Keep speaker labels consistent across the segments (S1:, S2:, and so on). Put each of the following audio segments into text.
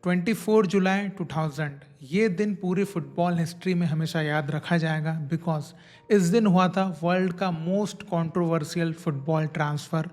S1: 24 जुलाई 2000 ये दिन पूरी फुटबॉल हिस्ट्री में हमेशा याद रखा जाएगा बिकॉज इस दिन हुआ था वर्ल्ड का most controversial football transfer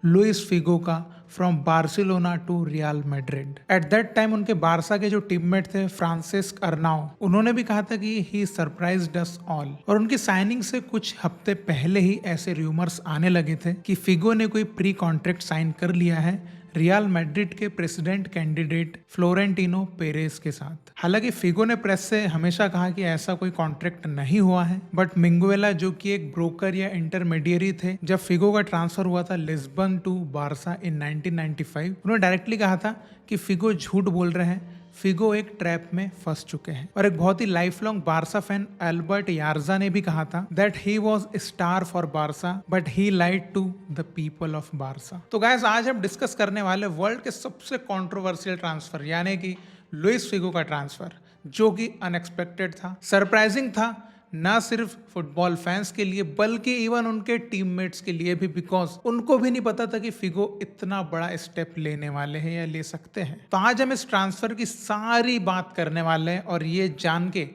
S1: Luis Figo का from Barcelona to Real Madrid. At that time उनके बारसा के जो टीममेट थे फ्रांसिस्क अर्नाओ, उन्होंने भी कहा था कि ही सरप्राइज्ड अस ऑल। और उनकी साइनिंग से कुछ हफ्ते पहले ही ऐसे रूमर्स आने लगे थे कि फिगो ने कोई प्री कॉन्ट्रैक्ट साइन कर लिया है रियल मैड्रिड के प्रेसिडेंट कैंडिडेट फ्लोरेंटिनो पेरेस के साथ। हालांकि फिगो ने प्रेस से हमेशा कहा कि ऐसा कोई कॉन्ट्रैक्ट नहीं हुआ है, बट मिंगुएला जो कि एक ब्रोकर या इंटरमीडियरी थे, जब फिगो का ट्रांसफर हुआ था लिस्बन टू बारसा इन 1995, उन्होंने डायरेक्टली कहा था कि फिगो झूठ बोल रहे हैं, फिगो एक ट्रैप में फंस चुके हैं। और एक बहुत ही life long Barca fan Albert Yarza ने भी कहा था that he was star for Barca but he lied to the people of Barca. तो गाइस, आज हम डिस्कस करने वाले वर्ल्ड के सबसे कंट्रोवर्शियल ट्रांसफर यानी कि लुइस फिगो का ट्रांसफर, जो कि अनएक्सपेक्टेड था, सरप्राइजिंग था, ना सिर्फ फुटबॉल फैंस के लिए बल्कि इवन उनके टीममेट्स के लिए भी, बिकॉज उनको भी नहीं पता था कि फिगो इतना बड़ा स्टेप लेने वाले हैं या ले सकते हैं। तो आज हम इस ट्रांसफर की सारी बात करने वाले हैं और ये जान के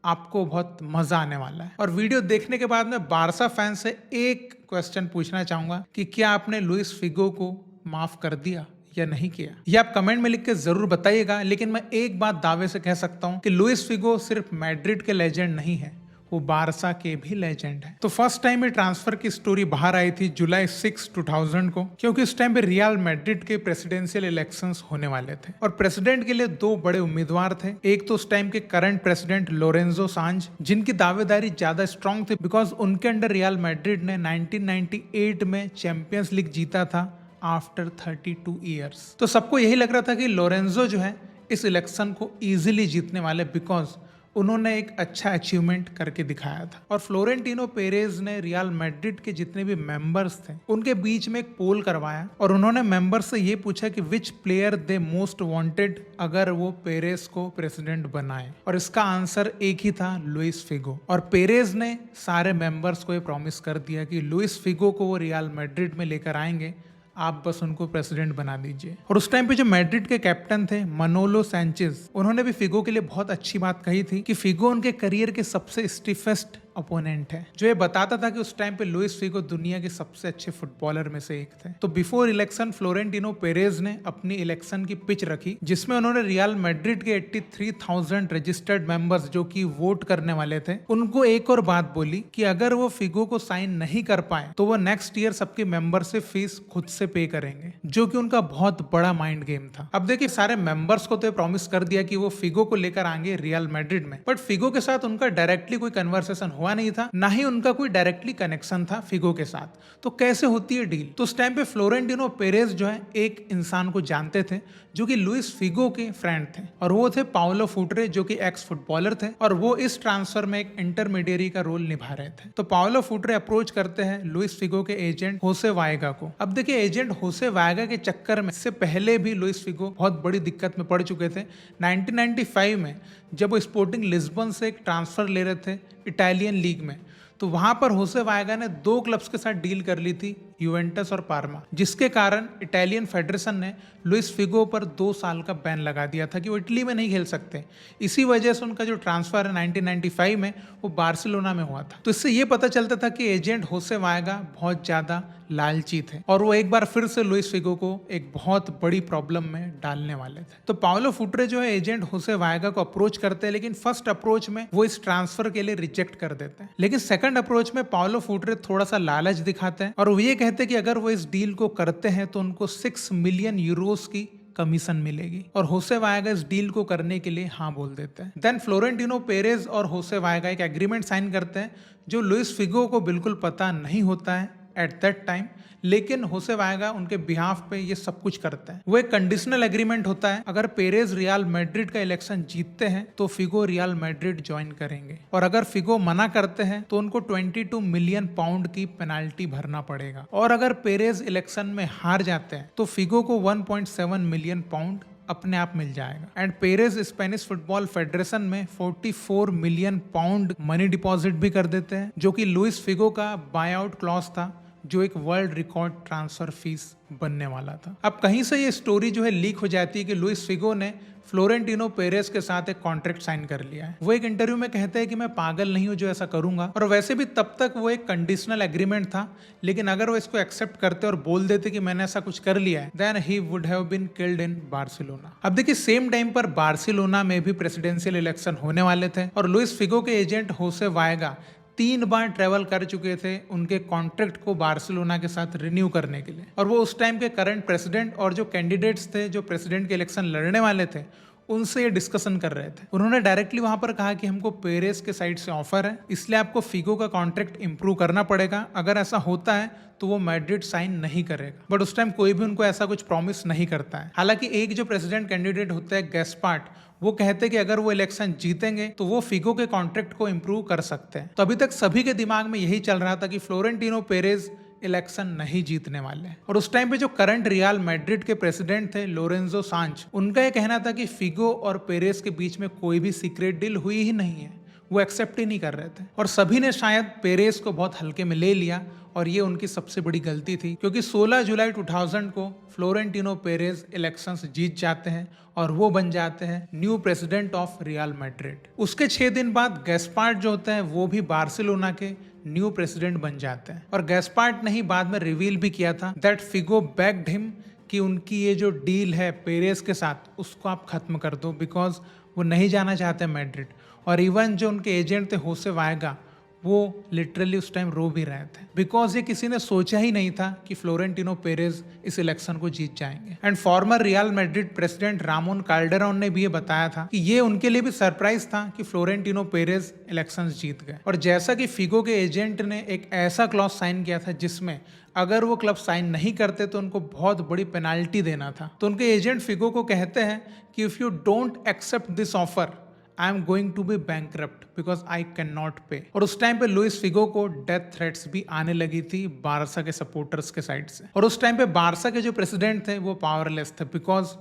S1: आपको बहुत मजा आने वाला है। और वीडियो देखने के बाद मैं बारसा फैन से एक क्वेश्चन पूछना चाहूंगा कि क्या आपने लुइस फिगो को माफ कर दिया या नहीं किया? ये आप कमेंट में लिख के जरूर बताइएगा। लेकिन मैं एक बात दावे से कह सकता हूं कि लुइस फिगो सिर्फ मैड्रिड के लेजेंड नहीं है, वो बारसा के भी लेजेंड है। तो फर्स्ट टाइम ये ट्रांसफर की स्टोरी बाहर आई थी जुलाई 6, 2000 को, क्योंकि उस टाइम पे रियल मैड्रिड के प्रेसिडेंशियल इलेक्शंस होने वाले थे और प्रेसिडेंट के लिए दो बड़े उम्मीदवार थे। एक तो उस टाइम के करंट प्रेसिडेंट लोरेंजो सांज, जिनकी दावेदारी ज्यादा स्ट्रांग थी बिकॉज उनके अंडर रियल मैड्रिड ने 1998 में चैंपियंस लीग जीता था आफ्टर 32 ईयर्स। तो सबको यही लग रहा था कि लोरेंजो जो है इस इलेक्शन को इजीली जीतने वाले बिकॉज उन्होंने एक अच्छा अचीवमेंट करके दिखाया था। और फ्लोरेंटिनो पेरेज ने रियल मैड्रिड के जितने भी मेंबर्स थे उनके बीच में एक पोल करवाया और उन्होंने मेंबर्स से ये पूछा कि विच प्लेयर दे मोस्ट वांटेड अगर वो पेरेज को प्रेसिडेंट बनाए, और इसका आंसर एक ही था, लुइस फिगो। और पेरेज ने सारे मेंबर्स को ये प्रॉमिस कर दिया कि लुइस फिगो को वो रियल मैड्रिड में लेकर आएंगे, आप बस उनको प्रेसिडेंट बना दीजिए। और उस टाइम पे जो मैड्रिड के कैप्टन थे मनोलो सैंचेज, उन्होंने भी फिगो के लिए बहुत अच्छी बात कही थी कि फिगो उनके करियर के सबसे स्टिफेस्ट अपोनेंट है, जो ये बताता था कि उस टाइम पे लुइस फिगो दुनिया के सबसे अच्छे फुटबॉलर में से एक थे। तो बिफोर इलेक्शन फ्लोरेंटिनो पेरेज ने अपनी इलेक्शन की पिच रखी, जिसमें उन्होंने रियल मैड्रिड के 83,000 रजिस्टर्ड मेंबर्स जो कि वोट करने वाले थे, उनको एक और बात बोली कि अगर वो फिगो को साइन नहीं कर पाए तो वो नेक्स्ट ईयर सबकी मेंबरशिप फीस खुद से पे करेंगे, जो कि उनका बहुत बड़ा माइंड गेम था। अब देखिए, सारे मेंबर्स को तो प्रॉमिस कर दिया कि वो फिगो को लेकर आएंगे रियल मैड्रिड में, बट फिगो के साथ उनका डायरेक्टली कोई कन्वर्सेशन हुआ नहीं था, ना ही उनका कोई डायरेक्टली कनेक्शन था फिगो के साथ। तो कैसे होती है डील? तो उस टाइम पे फ्लोरेंटिनो पेरेज जो है एक इंसान को जानते थे जो कि लुइस फिगो के फ्रेंड थे, और वो थे पाउलो फुटरे, जो कि एक्स फुटबॉलर थे, और वो इस ट्रांसफर में एक इंटरमीडियरी का रोल निभा रहे थे। तो पाउलो फुटरे अप्रोच करते हैं लुइस फिगो के एजेंट होसे वायगा को। अब देखिए, एजेंट होसे वायगा के चक्कर में इससे पहले भी लुइस फिगो बहुत बड़ी दिक्कत में पड़ चुके थे। 1995 में जब वो स्पोर्टिंग लिस्बन से एक ट्रांसफर ले रहे थे इटालियन लीग में, तो वहां पर होसे वायगा ने दो क्लब्स के साथ डील कर ली थी, यूवेंटस और पार्मा, जिसके कारण इटालियन फेडरेशन ने लुइस फिगो पर 2 साल का बैन लगा दिया था कि वो इटली में नहीं खेल सकते। इसी वजह से उनका जो ट्रांसफर है 1995 में वो बार्सिलोना में हुआ था। तो इससे ये पता चलता था कि एजेंट होसे वायगा बहुत ज्यादा लालची थे और वो एक बार फिर से लुइस फिगो को एक बहुत बड़ी प्रॉब्लम में डालने वाले थे। तो पाउलो फुटरे जो है एजेंट होसे वायगा को अप्रोच करते हैं, लेकिन फर्स्ट अप्रोच में वो इस ट्रांसफर के लिए रिजेक्ट कर देते हैं। लेकिन सेकंड अप्रोच में पाउलो फुटरे थोड़ा सा लालच दिखाते हैं और वो ये कहते हैं कि अगर वो इस डील को करते हैं तो उनको 6 मिलियन यूरोस की कमीशन मिलेगी, और होसे वायगा इस डील को करने के लिए हाँ बोल देते हैं। देन फ्लोरेंटिनो पेरेज और होसे वायगा एक एग्रीमेंट साइन करते हैं जो लुइस फिगो को बिल्कुल पता नहीं होता है एट दैट टाइम, लेकिन होसे वायगा उनके बिहाफ पे ये सब कुछ करता है। वो एक कंडीशनल एग्रीमेंट होता है, अगर पेरेज रियल मैड्रिड का इलेक्शन जीतते हैं तो फिगो रियल मैड्रिड ज्वाइन करेंगे, और अगर फिगो मना करते हैं तो उनको 22 मिलियन पाउंड की पेनाल्टी भरना पड़ेगा, और अगर पेरेज इलेक्शन में हार जाते हैं तो फिगो को 1.7 मिलियन पाउंड अपने आप मिल जाएगा। And Perez Spanish football federation में 44 मिलियन पाउंड मनी डिपॉजिट भी कर देते हैं, जो कि लुइस फिगो का बाय आउट क्लॉज था, जो एक वर्ल्ड रिकॉर्ड ट्रांसफर फीस बनने वाला था। अब कहीं से ये स्टोरी जो है लीक हो जाती है कि लुइस फिगो ने फ्लोरेंटिनो पेरेस के साथ एक कॉन्ट्रैक्ट साइन कर लिया है। वो एक इंटरव्यू में कहते हैं कि मैं पागल नहीं हूं जो ऐसा करूंगा, और वैसे भी तब तक वो एक कंडीशनल एग्रीमेंट था, लेकिन अगर वो इसको एक्सेप्ट करते और बोल देते कि मैंने ऐसा कुछ कर लिया है, then he would have been killed in Barcelona. अब देखिए, सेम टाइम पर बार्सिलोना में भी प्रेसिडेंशियल इलेक्शन होने वाले थे और लुइस फिगो के एजेंट होसे वायगा 3 बार ट्रेवल कर चुके थे उनके कॉन्ट्रैक्ट को बार्सिलोना के साथ रिन्यू करने के लिए, और वो उस टाइम के करंट प्रेसिडेंट और जो कैंडिडेट्स थे जो प्रेसिडेंट के इलेक्शन लड़ने वाले थे उनसे ये डिस्कशन कर रहे थे। उन्होंने डायरेक्टली वहां पर कहा कि हमको पेरेस के साइड से ऑफर है, इसलिए आपको फिगो का कॉन्ट्रैक्ट इंप्रूव करना पड़ेगा। अगर ऐसा होता है तो वो मैड्रिड साइन नहीं करेगा। बट उस टाइम कोई भी उनको ऐसा कुछ प्रॉमिस नहीं करता है। हालांकि एक जो प्रेसिडेंट कैंडिडेट होता है गैस्पार्ट, वो कहते हैं कि अगर वो इलेक्शन जीतेंगे तो वो फिगो के कॉन्ट्रैक्ट को इंप्रूव कर सकते हैं। तो अभी तक सभी के दिमाग में यही चल रहा था कि फ्लोरेंटिनो पेरेज इलेक्शन नहीं जीतने वाले। और उस टाइम पे जो करंट रियल मैड्रिड के प्रेसिडेंट थे लोरेंजो सांच, उनका यह कहना था कि फिगो और पेरेस के बीच में कोई भी सीक्रेट डील हुई ही नहीं है, वो एक्सेप्ट ही नहीं कर रहे थे। और सभी ने शायद पेरेस को बहुत हल्के में ले लिया, और ये उनकी सबसे बड़ी गलती थी, क्योंकि 16 जुलाई 2000 को फ्लोरेंटिनो पेरेज इलेक्शंस जीत जाते हैं और वो बन जाते हैं new president of real Madrid. उसके 6 दिन बाद गैस्पार्ट जो होते हैं वो भी बार्सिलोना के न्यू प्रेसिडेंट बन जाते हैं। और गैस्पार्ट ने ही बाद में रिवील भी किया था दैट फिगो बैक्ड हिम कि उनकी ये जो डील है पेरेस के साथ उसको आप खत्म कर दो, बिकॉज वो नहीं जाना चाहते मैड्रिड। और इवन जो उनके एजेंट थे होसे वायगा, वो लिटरली उस टाइम रो भी रहे थे, बिकॉज ये किसी ने सोचा ही नहीं था कि फ्लोरेंटिनो पेरेज इस इलेक्शन को जीत जाएंगे। And former Real Madrid president Ramon Calderon ने भी ये बताया था कि ये उनके लिए भी सरप्राइज था कि फ्लोरेंटिनो पेरेज इलेक्शंस जीत गए। और जैसा कि फिगो के एजेंट ने एक ऐसा क्लॉज साइन किया था जिसमें अगर वो क्लब साइन नहीं करते तो उनको बहुत बड़ी पेनाल्टी देना था, तो उनके एजेंट फिगो को कहते हैं कि if you don't accept this offer I am going to be bankrupt because I can not pay. और उस टाइम पे लुइस फिगो को डेथ थ्रेट्स भी आने लगी थी बारसा के सपोर्टर्स के साइड से। और उस टाइम पे बारसा के जो प्रेसिडेंट थे वो पावरलेस थे, बिकॉज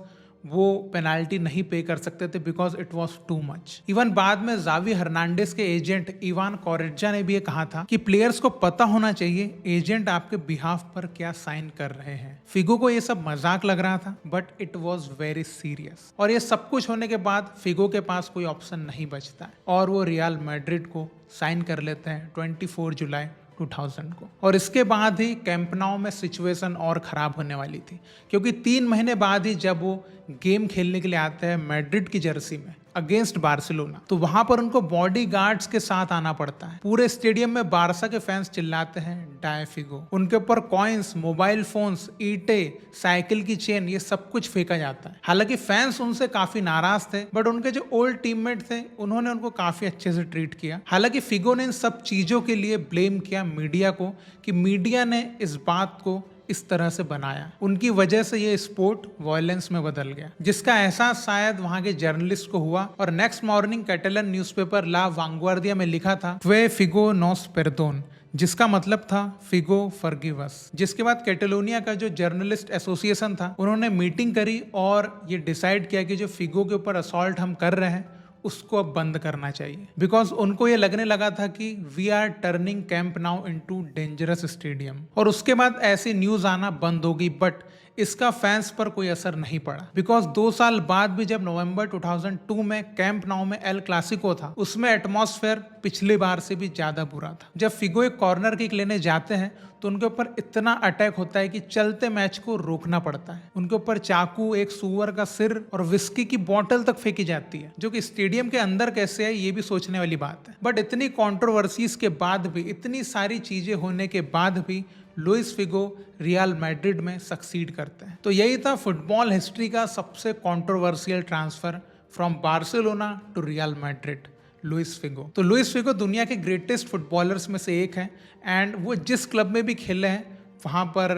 S1: वो पेनाल्टी नहीं पे कर सकते थे, because it was too much. Even बाद में जावी हर्नांडेस के एजेंट इवान कोरेजा ने भी ये कहा था कि प्लेयर्स को पता होना चाहिए एजेंट आपके बिहाफ पर क्या साइन कर रहे हैं। फिगो को ये सब मजाक लग रहा था, but it was very serious. और ये सब कुछ होने के बाद फिगो के पास कोई ऑप्शन नहीं बचता है और वो रियल मैड्रिड को साइन कर लेते हैं 24 जुलाई 2000 को। और इसके बाद ही कैंप नाउ में सिचुएशन और खराब होने वाली थी, क्योंकि 3 महीने बाद ही जब वो गेम खेलने के लिए आते हैं मैड्रिड की जर्सी में अगेंस्ट बार्सिलोना, तो वहां पर उनको बॉडी गार्ड्स के साथ आना पड़ता है। पूरे स्टेडियम में बारसा के फैंस चिल्लाते हैं डाय फिगो। उनके ऊपर कॉइन्स, मोबाइल फोन्स, ईंटे, साइकिल की चेन, ये सब कुछ फेंका जाता है। हालांकि फैंस उनसे काफी नाराज थे, बट उनके जो ओल्ड टीममेट थे उन्होंने उनको काफी अच्छे से ट्रीट किया। हालांकि फिगो ने इन सब चीजों के लिए ब्लेम किया मीडिया को, कि मीडिया ने इस बात को इस तरह से बनाया, उनकी वजह से ये स्पोर्ट वायलेंस में बदल गया, जिसका एहसास शायद वहां के जर्नलिस्ट को हुआ। और नेक्स्ट मॉर्निंग कैटलन न्यूज़पेपर ला वांगुआर्दिया में लिखा था वे फिगो नोस पेर्दोन, जिसका मतलब था फिगो फॉरगिव अस। जिसके बाद कैटलोनिया का जो जर्नलिस्ट एसोसिएशन था उन्होंने मीटिंग करी और ये डिसाइड किया कि जो फिगो के ऊपर असॉल्ट हम कर रहे हैं उसको अब बंद करना चाहिए, बिकॉज उनको ये लगने लगा था कि we are turning camp now into dangerous stadium. और उसके बाद ऐसी न्यूज आना बंद होगी, बट इसका फैंस पर कोई असर नहीं पड़ा, बिकॉज 2 साल बाद भी जब नवंबर 2002 में कैंप नाउ में एल क्लासिको था, उसमें एटमॉस्फेयर पिछली बार से भी ज्यादा बुरा था। जब फिगो एक कॉर्नर किक लेने जाते हैं तो उनके ऊपर इतना अटैक होता है कि चलते मैच को रोकना पड़ता है। उनके ऊपर चाकू, एक सुअर का सिर और विस्की की बोतल तक फेंकी जाती है, जो कि स्टेडियम के अंदर कैसे है ये भी सोचने वाली बात है। बट इतनी कंट्रोवर्सीज के बाद भी, इतनी सारी चीजें होने के बाद भी लुइस फिगो रियल मैड्रिड में सक्सीड करते हैं। तो यही था फुटबॉल हिस्ट्री का सबसे controversial transfer from Barcelona to Real Madrid, Luis Figo. तो लुइस फिगो दुनिया के ग्रेटेस्ट फुटबॉलर्स में से एक है, एंड वो जिस क्लब में भी खेले हैं वहाँ पर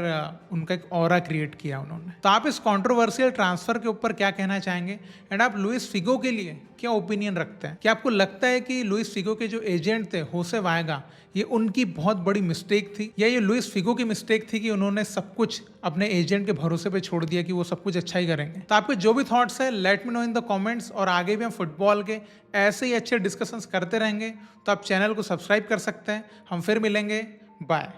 S1: उनका एक ऑरा क्रिएट किया उन्होंने। तो आप इस कंट्रोवर्शियल ट्रांसफर के ऊपर क्या कहना चाहेंगे, एंड आप लुइस फिगो के लिए क्या ओपिनियन रखते हैं? क्या आपको लगता है कि लुइस फिगो के जो एजेंट थे होसे वायगा, ये उनकी बहुत बड़ी मिस्टेक थी, या ये लुइस फिगो की मिस्टेक थी कि उन्होंने सब कुछ अपने एजेंट के भरोसे पे छोड़ दिया कि वो सब कुछ अच्छा ही करेंगे? तो आपके जो भी थॉट्स है let me know in the comments. और आगे भी हम फुटबॉल के ऐसे ही अच्छे डिस्कशंस करते रहेंगे, तो आप चैनल को सब्सक्राइब कर सकते हैं। हम फिर मिलेंगे, बाय।